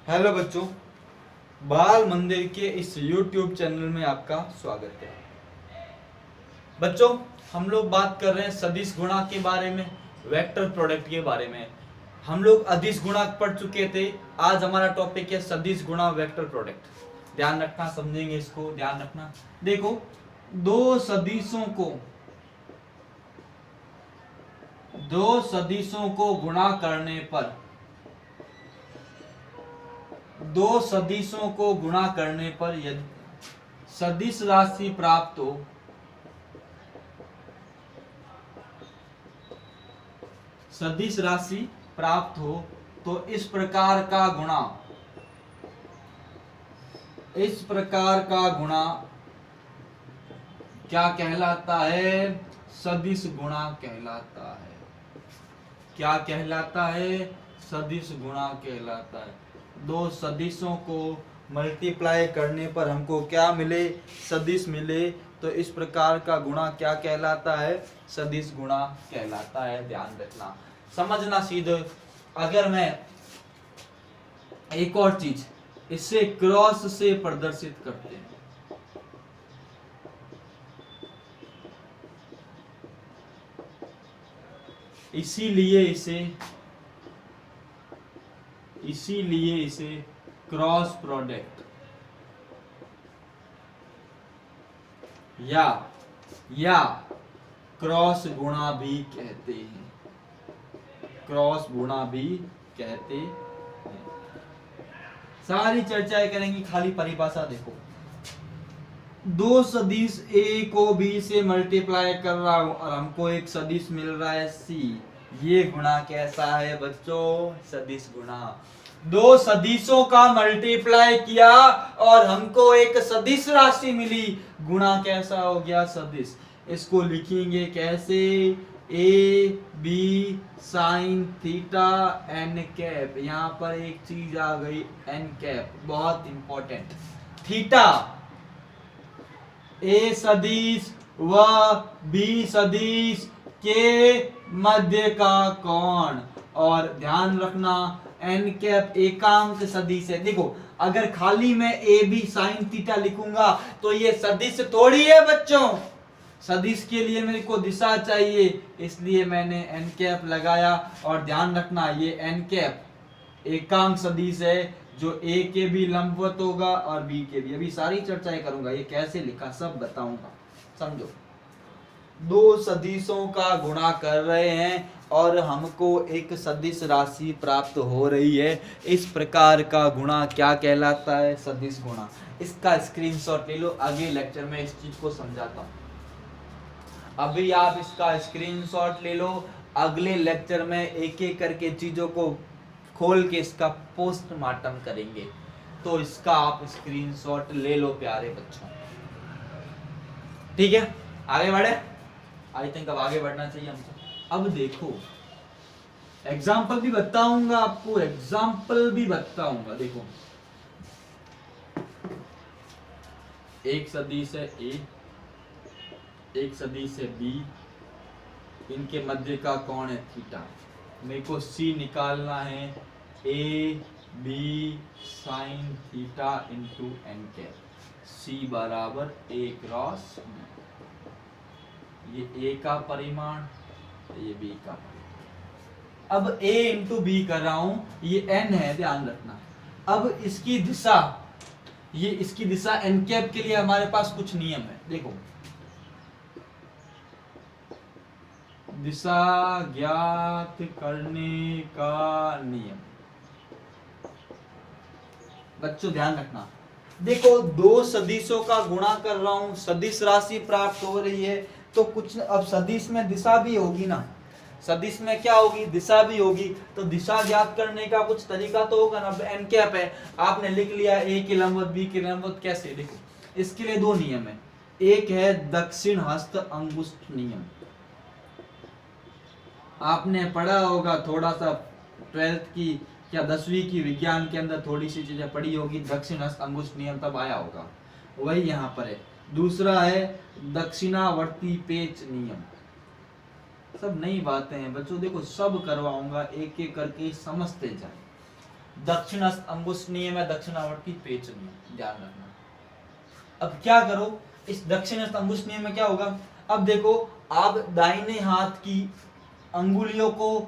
Hello बच्चों, बाल मंदिर के इस YouTube चैनल में आपका स्वागत है। बच्चों, हम लोग बात कर रहे हैं सदिश गुणा के बारे में, वेक्टर प्रोडक्ट के बारे में। हम लोग अदिश गुणा पढ़ चुके थे। आज हमारा टॉपिक है सदिश गुणा वेक्टर प्रोडक्ट। ध्यान रखना, समझेंगे इसको, ध्यान रखना। देखो, दो सदिशों को गुणा करने पर यदि सदिश राशि प्राप्त हो तो इस प्रकार का गुणा क्या कहलाता है? सदिश गुणा कहलाता है। क्या कहलाता है? सदिश गुणा कहलाता है। दो सदिशों को मल्टीप्लाई करने पर हमको क्या मिले? सदिश मिले। तो इस प्रकार का गुणा क्या कहलाता है? सदिश गुणा कहलाता है। ध्यान रखना, समझना सीधे। अगर मैं एक और चीज, इसे क्रॉस से प्रदर्शित करते हैं। इसीलिए इसे क्रॉस प्रोडक्ट या क्रॉस गुणा भी कहते हैं। क्रॉस गुणा भी कहते हैं। सारी चर्चाएं करेंगे, खाली परिभाषा देखो। दो सदिश ए को बी से मल्टीप्लाई कर रहा हूं और हमको एक सदिश मिल रहा है सी। ये गुणा कैसा है बच्चों? सदिश गुणा। दो सदिशों का मल्टीप्लाई किया और हमको एक सदिश राशि मिली। गुणा कैसा हो गया? सदिश। इसको लिखेंगे कैसे? A B sine theta n cap. यहां पर एक चीज आ गई, एन कैप, बहुत इंपॉर्टेंट। थीटा ए सदिश व बी सदिश के मध्य का कोण। और ध्यान रखना, एन कैप एकांक सदिश है। देखो, अगर खाली मैं ए बी साइन थीटा लिखूंगा तो ये सदिश थोड़ी है बच्चों। सदिश के लिए मेरे को दिशा चाहिए, इसलिए मैंने एन कैप लगाया। और ध्यान रखना, ये एन कैप एकांक सदिश है जो ए के भी लंबवत होगा और बी के भी। अभी सारी चर्चाएं करूंगा, ये कैसे लिखा सब बताऊंगा, समझो। दो सदिशों का गुणा कर रहे हैं और हमको एक सदिश राशि प्राप्त हो रही है। इस प्रकार का गुणा क्या कहलाता है? सदिश गुणा। इसका स्क्रीनशॉट ले लो, अगले लेक्चर में इस चीज को समझाता हूं। अभी आप इसका स्क्रीनशॉट ले लो, अगले लेक्चर में एक एक करके चीजों को खोल के इसका पोस्टमार्टम करेंगे। तो इसका आप स्क्रीनशॉट ले लो प्यारे बच्चों, ठीक है? आगे बढ़े। आई थिंक अब आगे बढ़ना चाहिए हमको। अब देखो, एग्जाम्पल भी बताऊंगा आपको, देखो, एक सदिश है ए, एक सदिश है बी, इनके मध्य का कोण है थीटा। मेरे को सी निकालना है, A B sine theta into N cap. C बराबर ए क्रॉस बी। ये ए का परिमाण, ये बी का परिमाण। अब ए इंटू बी कर रहा हूं, ये एन है, ध्यान रखना। अब इसकी दिशा एन कैप के लिए हमारे पास कुछ नियम है। देखो, दिशा ज्ञात करने का नियम। बच्चों ध्यान रखना, देखो, दो सदिशों का गुणा कर रहा हूं, सदिश राशि प्राप्त हो रही है, तो कुछ अब सदिश में दिशा भी होगी ना। सदिश में क्या होगी? दिशा भी होगी। तो दिशा ज्ञात करने का कुछ तरीका तो होगा ना। एन कैप है, आपने लिख लिया ए के लंबवत बी के लंबवत। कैसे? देखो, इसके लिए दो नियम है। एक है दक्षिण हस्त अंगुष्ठ नियम, आपने पढ़ा होगा थोड़ा सा 12th की या 10वीं की विज्ञान के अंदर थोड़ी सी चीजें पढ़ी होगी। दक्षिण हस्त अंगुष्ठ नियम तब आया होगा, वही यहाँ पर है। दूसरा है दक्षिणावर्ती पेच नियम। सब नई बातें हैं बच्चों, देखो सब करवाऊंगा, एक एक करके समझते जाए। दक्षिणस्थ अंगुष्ठ नियम है, दक्षिणावर्ती पेच नियम, ध्यान रखना। अब क्या करो, इस दक्षिणस्थ अंगुष्ठ नियम में क्या होगा, अब देखो आप दाहिने हाथ की अंगुलियों को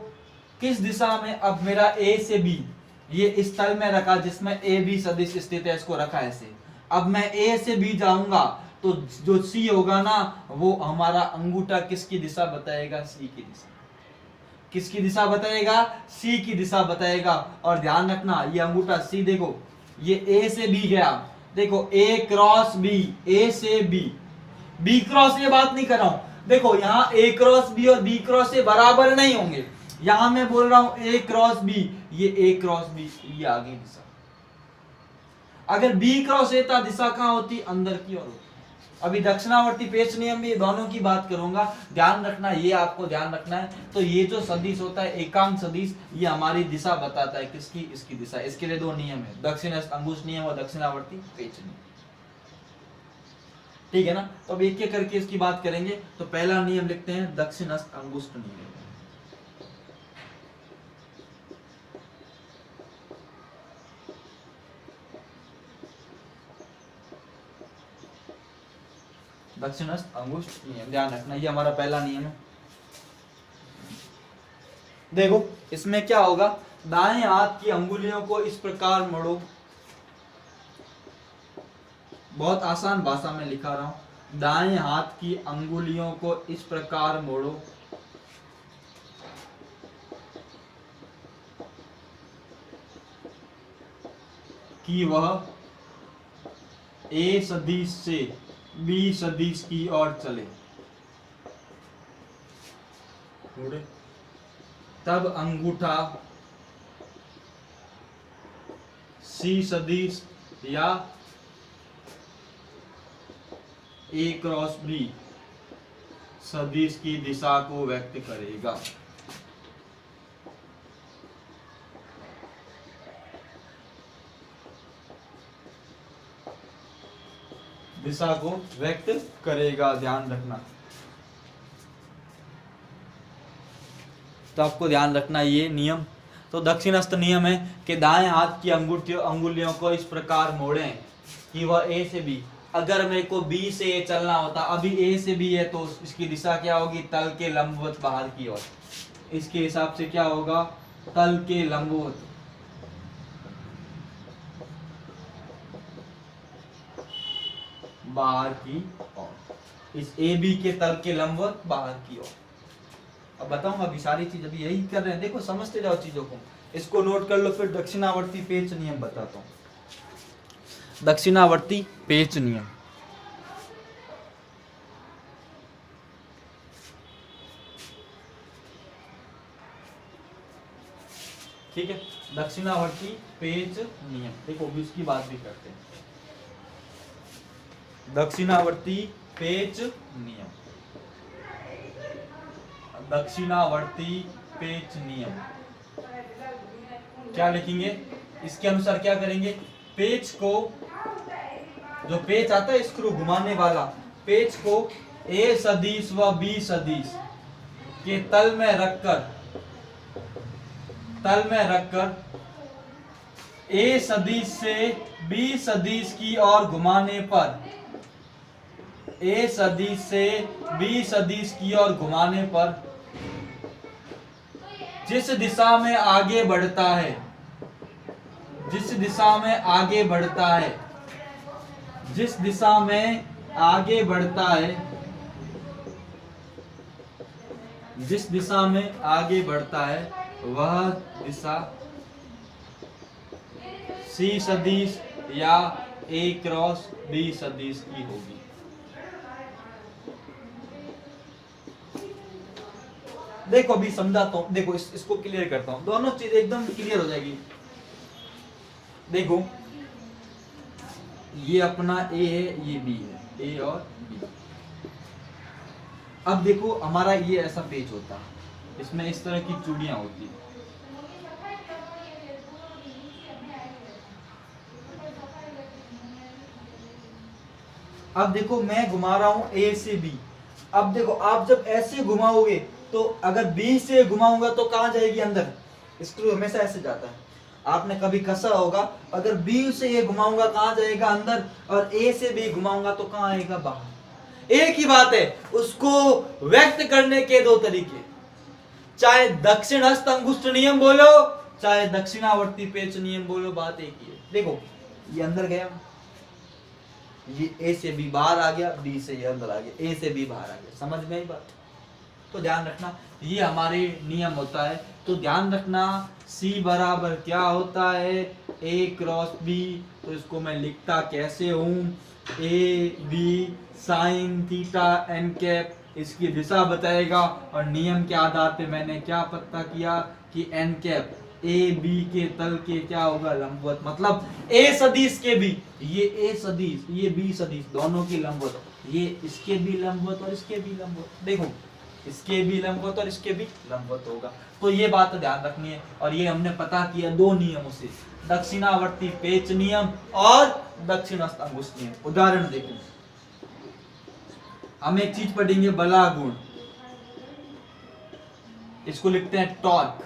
किस दिशा में, अब मेरा ए से बी ये इस तल में रखा जिसमें ए बी सदिश स्थित है, इसको रखा ऐसे। अब मैं ए से बी जाऊंगा तो जो सी होगा ना वो हमारा अंगूठा किसकी दिशा बताएगा, सी की दिशा। किसकी दिशा बताएगा, सी की दिशा बताएगा। और ध्यान रखना ये अंगूठा सी, देखो ये ए से बी गया, देखो ए क्रॉस बी, ए से बी, बी क्रॉस ये बात नहीं कर रहा हूं, देखो यहाँ ए क्रॉस बी और बी क्रॉस ए बराबर नहीं होंगे, यहां मैं बोल रहा हूं ए क्रॉस बी, ये ए क्रॉस बी, ये आगे दिशा। अगर बी क्रॉस ए था दिशा कहां होती, अंदर की ओर होती। अभी दक्षिणावर्ती पेच नियम में दोनों की बात करूंगा, ध्यान रखना, ये आपको ध्यान रखना है। तो ये जो सदिश होता है एकांक सदिश, ये हमारी दिशा बताता है, किसकी, इसकी दिशा। इसके लिए दो नियम है, दक्षिणस्थ अंगुष्ठ नियम और दक्षिणावर्ती पेच नियम, ठीक है ना। तो अब एक एक करके इसकी बात करेंगे। तो पहला नियम लिखते हैं दक्षिणस्थ अंगुष्ठ नियम। दक्षिणस्थ अंगुष्ठ नियम, ध्यान रखना ये हमारा पहला नियम है। देखो इसमें क्या होगा, दाएं हाथ की अंगुलियों को इस प्रकार मोड़ो, बहुत आसान भाषा में लिखा रहा हूं, दाएं हाथ की अंगुलियों को इस प्रकार मोड़ो कि वह ए सदिश से बी सदिश की ओर चले। तब अंगूठा सी सदिश या ए क्रॉस बी सदिश की दिशा को व्यक्त करेगा। दिशा को व्यक्त करेगा, ध्यान रखना। तो आपको ध्यान रखना ये नियम। तो दक्षिणस्थ नियम है कि दाएं हाथ की अंगुलियों को इस प्रकार मोड़ें कि वह ए से बी, अगर मेरे को बी से ए चलना होता, अभी ए से बी है तो इसकी दिशा क्या होगी, तल के लंबवत बाहर की ओर। इसके हिसाब से क्या होगा, तल के लंबवत बाहर की ओर, इस ए बी के तल के लंबवत बाहर की ओर। अब बताऊंगा, अभी सारी चीज अभी यही कर रहे हैं, देखो समझते जाओ चीजों को, इसको नोट कर लो। फिर दक्षिणावर्ती पेच नियम बताता हूं। दक्षिणावर्ती पेच नियम, ठीक है, दक्षिणावर्ती पेच नियम। देखो अभी उसकी बात भी करते हैं, दक्षिणावर्ती पेच नियम, दक्षिणावर्ती पेच नियम क्या लिखेंगे, इसके अनुसार क्या करेंगे, पेच को, जो पेच आता है स्क्रू घुमाने वाला, पेच को ए सदिश व बी सदिश के तल में रखकर ए सदिश से बी सदिश की ओर घुमाने पर, ए सदिश से बी सदिश की ओर घुमाने पर जिस दिशा में आगे बढ़ता है, जिस दिशा में आगे बढ़ता है, जिस दिशा में आगे बढ़ता है, जिस दिशा में आगे बढ़ता है वह दिशा सी सदिश या ए क्रॉस बी सदिश की होगी। देखो अभी समझाता हूं, देखो इसको क्लियर करता हूं, दोनों चीज एकदम क्लियर हो जाएगी। देखो ये अपना ए है, ये बी है, ए और बी। अब देखो हमारा ये ऐसा पेज होता है, इसमें इस तरह की चूड़ियां होती है। अब देखो मैं घुमा रहा हूं ए से बी, अब देखो आप जब ऐसे घुमाओगे तो अगर बी से घुमाऊंगा तो कहां जाएगी, अंदर, स्क्रू हमेशा ऐसे जाता है। आपने कभी कसा होगा, अगर बी से ये घुमाऊंगा कहां जाएगा अंदर, और ए से बी घुमाऊंगा तो कहां आएगा बाहर। एक ही बात है, उसको व्यक्त करने के दो तरीके, चाहे दक्षिण हस्त अंगुष्ठ नियम बोलो चाहे दक्षिणावर्ती पेच नियम बोलो, बात एक ही है। देखो ये अंदर गया, ये ए से बी बाहर आ गया, बी से ये अंदर आ गया, ए से बी बाहर आ गया, समझ में आई बात। तो ध्यान रखना ये हमारे नियम होता है। तो ध्यान रखना C बराबर क्या होता है, A क्रॉस B। तो इसको मैं लिखता कैसे हूं, A B sine theta n cap, इसकी दिशा बताएगा। और नियम के आधार पे मैंने क्या पता किया कि एन कैप ए बी के तल के क्या होगा, लंबवत। मतलब ए सदिश के भी, ये ए सदिश ये बी सदिश दोनों की लंबवत, ये इसके भी लंबवत और इसके भी लंबवत। देखो इसके भी लंबवत और इसके भी लंबवत होगा। तो ये बात ध्यान रखनी है। और ये हमने पता किया दो नियमों से, दक्षिणावर्ती पेच नियम और दक्षिणस्थ अंगुष्ठ नियम। उदाहरण देखो, हम एक चीज पढ़ेंगे बला गुण, इसको लिखते हैं टॉर्क।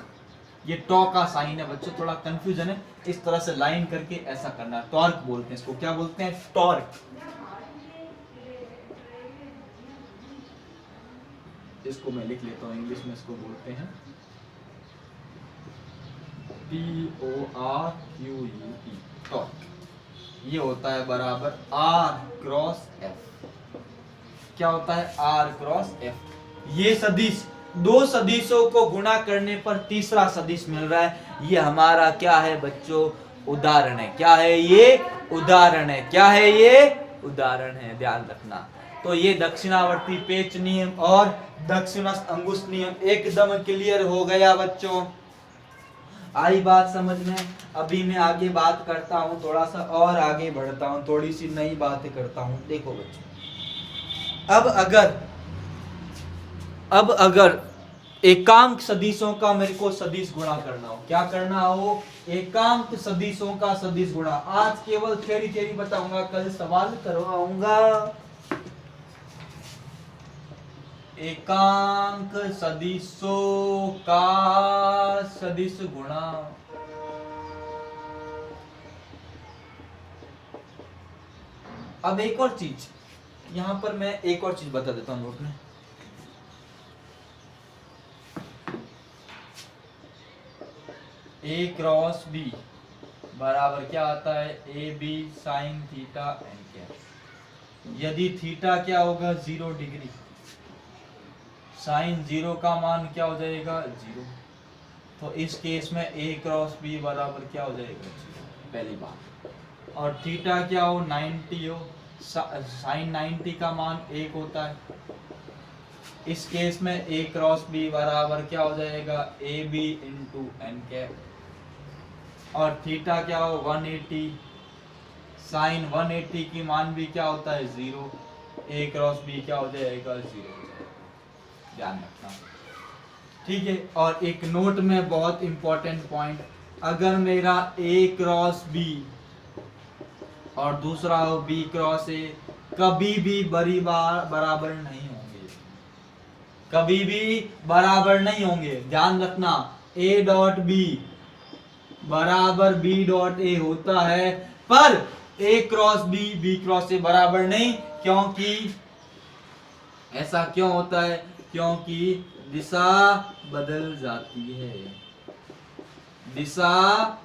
ये टॉ का साइन है बच्चों, थोड़ा कंफ्यूजन है, इस तरह से लाइन करके ऐसा करना, टॉर्क बोलते हैं इसको। क्या बोलते हैं, टॉर्क। इसको मैं लिख लेता हूं, इंग्लिश में इसको बोलते हैं TORQUE, टॉर्क। ये होता है बराबर R क्रॉस F। क्या होता है, R क्रॉस F। ये सदिश, दो सदिशों को गुणा करने पर तीसरा सदिश मिल रहा है। ये हमारा क्या है बच्चों, उदाहरण है। क्या है ये, उदाहरण है। क्या है ये, उदाहरण है, ध्यान रखना। तो ये दक्षिणावर्ती पेच नियम और दक्षिणस्थ अंगुष्ठ नियम एकदम क्लियर हो गया बच्चों। आई बात समझ में। अभी मैं आगे बात करता हूं, थोड़ा सा और आगे बढ़ता हूं, थोड़ी सी नई बातें करता हूं। देखो बच्चों, अब अगर एकांक सदिशों का मेरे को सदिश गुणा करना हो, क्या करना हो, एकांक सदिशों का सदिश गुणा। आज केवल थ्योरी बताऊंगा, कल सवाल करवाऊंगा। एकांक सदिशों का सदिश गुणा। अब एक और चीज, यहां पर मैं एक और चीज बता देता हूं नोट में। ए क्रॉस बी बराबर क्या आता है, A B sine theta n cap. यदि थीटा क्या होगा, 0 डिग्री, साइन 0 का मान क्या हो जाएगा, 0। तो इस केस में ए क्रॉस बी बराबर क्या हो जाएगा, 0, पहली बात। और थीटा क्या हो, 90 हो, साइन 90 का मान 1 होता है। इस केस में ए क्रॉस बी बराबर क्या हो जाएगा, A B into N cap. और थीटा क्या हो, 180, साइन 180 की मान भी क्या होता है, 0। ए क्रॉस बी क्या हो जाएगा, 0। ध्यान रखना, ठीक है। और एक नोट में बहुत इंपॉर्टेंट पॉइंट, अगर मेरा ए क्रॉस बी और दूसरा हो बी क्रॉस ए, कभी भी बराबर नहीं होंगे, कभी भी बराबर नहीं होंगे। ध्यान रखना, ए डॉट बी बराबर बी डॉट ए होता है, पर A cross B B cross A बराबर नहीं। क्योंकि ऐसा क्यों होता है, क्योंकि दिशा बदल जाती है, दिशा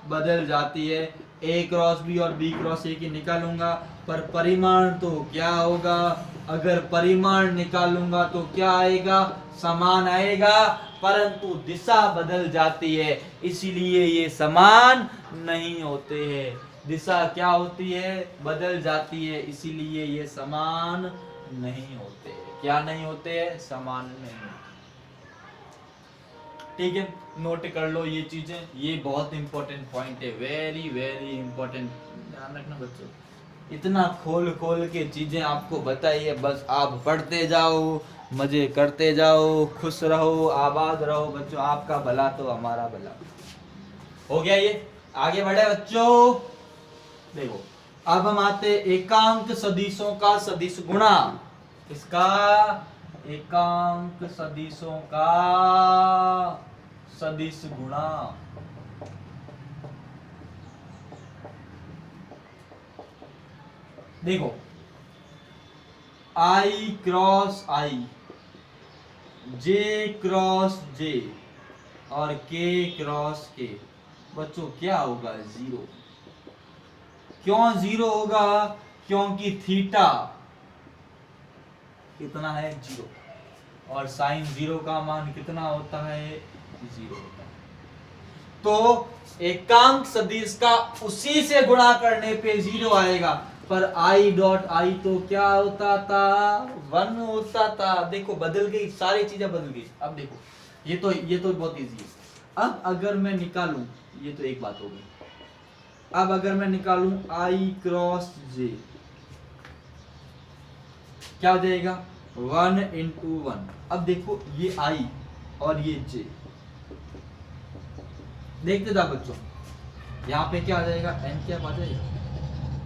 बदल जाती है। ए क्रॉस बी और बी क्रॉस ए की निकालूंगा, पर परिमाण तो क्या होगा, अगर परिमाण निकालूंगा तो क्या आएगा, समान आएगा, परंतु दिशा बदल जाती है, इसीलिए ये समान नहीं होते हैं। दिशा क्या होती है, बदल जाती है, इसीलिए ये समान नहीं होते। क्या नहीं होते हैं, समान नहीं। ठीक है, नोट कर लो ये चीजें, ये बहुत इंपॉर्टेंट पॉइंट है, वेरी वेरी इंपॉर्टेंट, ध्यान रखना बच्चों। इतना खोल खोल के चीजें आपको बताइए, बस आप पढ़ते जाओ, मजे करते जाओ, खुश रहो, आबाद रहो बच्चों, आपका भला तो हमारा भला। हो गया ये, आगे बढ़े बच्चों। देखो अब हम आते एकांक सदिशों का सदिश गुणा। इसका एकांक सदिशों का सदिश गुणा। देखो आई क्रॉस आई, जे क्रॉस जे और के क्रॉस के, बच्चों क्या होगा? जीरो। क्यों जीरो होगा? क्योंकि थीटा कितना है? जीरो, और साइन जीरो का मान कितना होता है? जीरो होता है। तो एकांक सदिश का उसी से गुणा करने पे जीरो आएगा, पर आई डॉट आई तो क्या होता था? 1 होता था। देखो बदल गई, सारी चीजें बदल गई। अब देखो ये तो बहुत इजी है। अब अगर मैं निकालूं, ये तो एक बात हो गई। अब अगर मैं निकालूं आई क्रॉस जे, क्या हो जाएगा? 1 इंटू 1। अब देखो ये आई और ये जे, देखते था बच्चों, यहाँ पे क्या आ जाएगा? एन कैप आ जाएगा।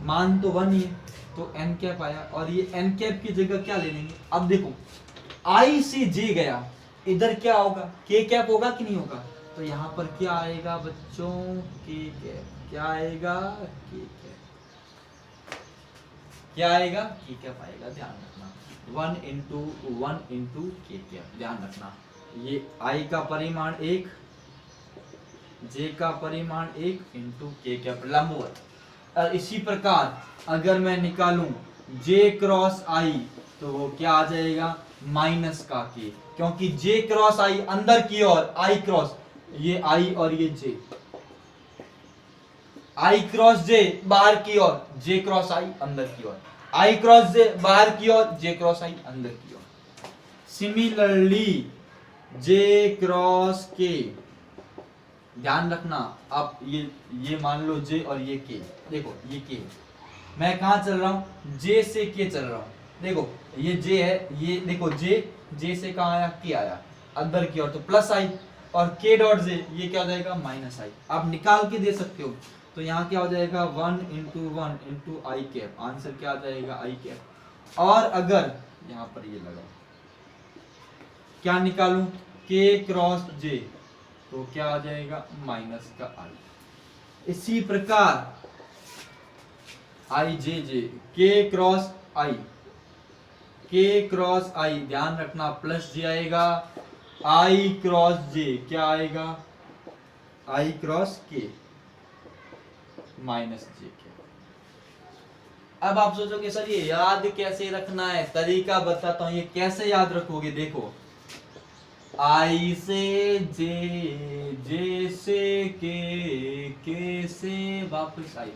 मान तो 1 ही है, तो एन कैप आया, और ये एन कैप की जगह क्या ले लेंगे? अब देखो आई से जे गया, इधर क्या होगा? के कैप होगा कि नहीं होगा? तो यहाँ पर क्या आएगा बच्चों? के कैप। क्या आएगा? के कैप। क्या आएगा? के कैप आएगा। ध्यान रखना 1 इंटू के कैप, ध्यान रखना। ये आई का परिमाण 1, जे का परिमाण 1 इंटू के कैप लंबवत। और इसी प्रकार अगर मैं निकालूं जे क्रॉस आई, तो वो क्या आ जाएगा? माइनस का के, क्योंकि जे क्रॉस आई अंदर की ओर, आई क्रॉस, ये आई और ये जे, आई क्रॉस जे बाहर की ओर, जे क्रॉस आई अंदर की ओर, आई क्रॉस जे बाहर की ओर, जे क्रॉस आई अंदर की ओर। सिमिलरली जे क्रॉस के, ध्यान रखना। अब ये मान लो जे और ये के, देखो ये के, मैं कहा चल रहा हूं? जे से के चल रहा हूं। देखो ये जे है, ये देखो जे से कहा आया? के आया अंदर की ओर, तो प्लस आई, और के डॉट जे ये क्या हो जाएगा? माइनस आई। आप निकाल के दे सकते हो, तो यहाँ क्या हो जाएगा? 1 इंटू आई कैप, आंसर क्या आ जाएगा? आई कैप। और अगर यहाँ पर ये लगाओ, क्या निकालूं? के क्रॉस जे, तो क्या आ जाएगा? माइनस का आई। इसी प्रकार आई जे जे, के क्रॉस आई, के क्रॉस आई, ध्यान रखना प्लस जे आएगा, आई क्रॉस जे क्या आएगा? आई क्रॉस के माइनस जे के। अब आप सोचोगे सर ये याद कैसे रखना है? तरीका बताता हूं, ये कैसे याद रखोगे। देखो आई से जे से के से वापस आई।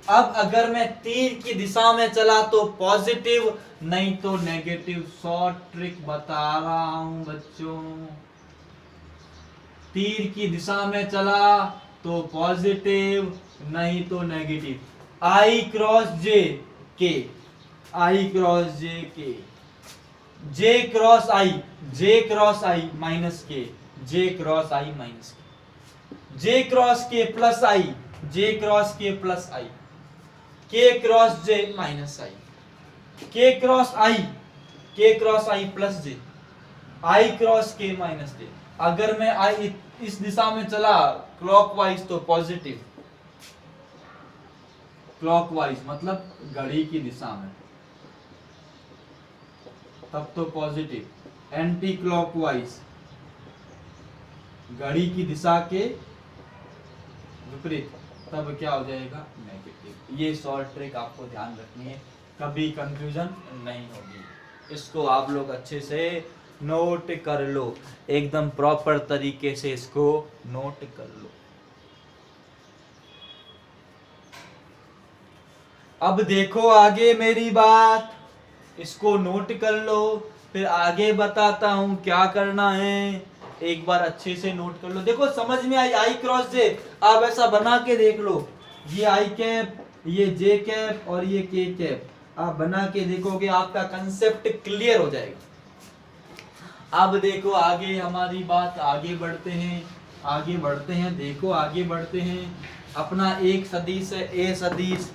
अब अगर मैं तीर की दिशा में चला तो पॉजिटिव, नहीं तो नेगेटिव। शॉर्ट ट्रिक बता रहा हूं बच्चों, तीर की दिशा में चला तो पॉजिटिव, नहीं तो नेगेटिव। आई क्रॉस जे के, आई क्रॉस जे के, जे क्रॉस आई माइनस के, जे क्रॉस आई माइनस के, जे क्रॉस के प्लस आई, जे क्रॉस के प्लस आई, के क्रॉस जे माइनस आई, के क्रॉस आई प्लस जे, आई क्रॉस के माइनस जे। अगर मैं आई इस दिशा में चला क्लॉकवाइज तो पॉजिटिव, क्लॉकवाइज मतलब घड़ी की दिशा में, तब तो पॉजिटिव। एंटी क्लॉकवाइज घड़ी की दिशा के विपरीत, तब क्या हो जाएगा? नेगेटिव। ये शॉर्ट ट्रिक आपको ध्यान रखनी है, कभी कंफ्यूजन नहीं होगी। इसको आप लोग अच्छे से नोट कर लो, एकदम प्रॉपर तरीके से इसको नोट कर लो। अब देखो आगे मेरी बात, इसको नोट कर लो, फिर आगे बताता हूं क्या करना है। एक बार अच्छे से नोट कर लो। देखो समझ में आई? आई क्रॉस जे, आप ऐसा बना के देख लो, ये आई कैप, ये जे कैप और ये के कैप, आप बना के देखोगे, आपका कंसेप्ट क्लियर हो जाएगा। अब देखो आगे हमारी बात, आगे बढ़ते हैं, देखो आगे बढ़ते हैं। अपना एक सदिश है ए सदिश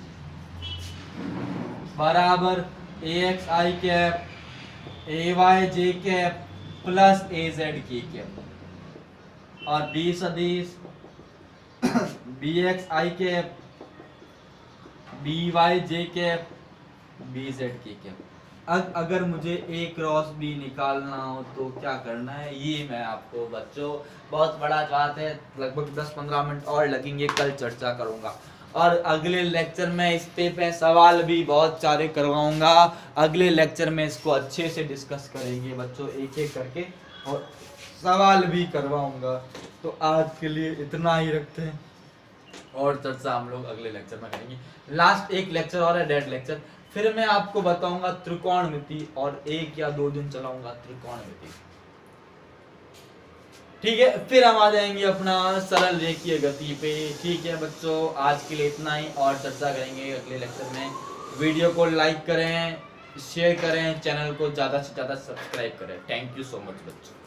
बराबर A X I cap A Y J cap plus A Z K cap, और बी सदिश B X I cap B Y J cap B Z K क्या। अगर मुझे ए क्रॉस बी निकालना हो तो क्या करना है, ये मैं आपको बच्चों, बहुत बड़ा बात है, लगभग 10-15 मिनट और लगेंगे, कल चर्चा करूंगा। और अगले लेक्चर में इस पे सवाल भी बहुत सारे करवाऊंगा। अगले लेक्चर में इसको अच्छे से डिस्कस करेंगे बच्चों, एक एक करके, और सवाल भी करवाऊंगा। तो आज के लिए इतना ही रखते हैं, और चर्चा हम लोग अगले लेक्चर में करेंगे। लास्ट एक लेक्चर और है, डेड लेक्चर, फिर मैं आपको बताऊंगा त्रिकोणमिति, और 1 या 2 दिन चलाऊंगा त्रिकोणमिति। ठीक है, फिर हम आ जाएंगे अपना सरल रेखीय गति पे। ठीक है बच्चों, आज के लिए इतना ही, और चर्चा करेंगे अगले लेक्चर में। वीडियो को लाइक करें, शेयर करें, चैनल को ज़्यादा से ज़्यादा सब्सक्राइब करें। थैंक यू सो मच बच्चों।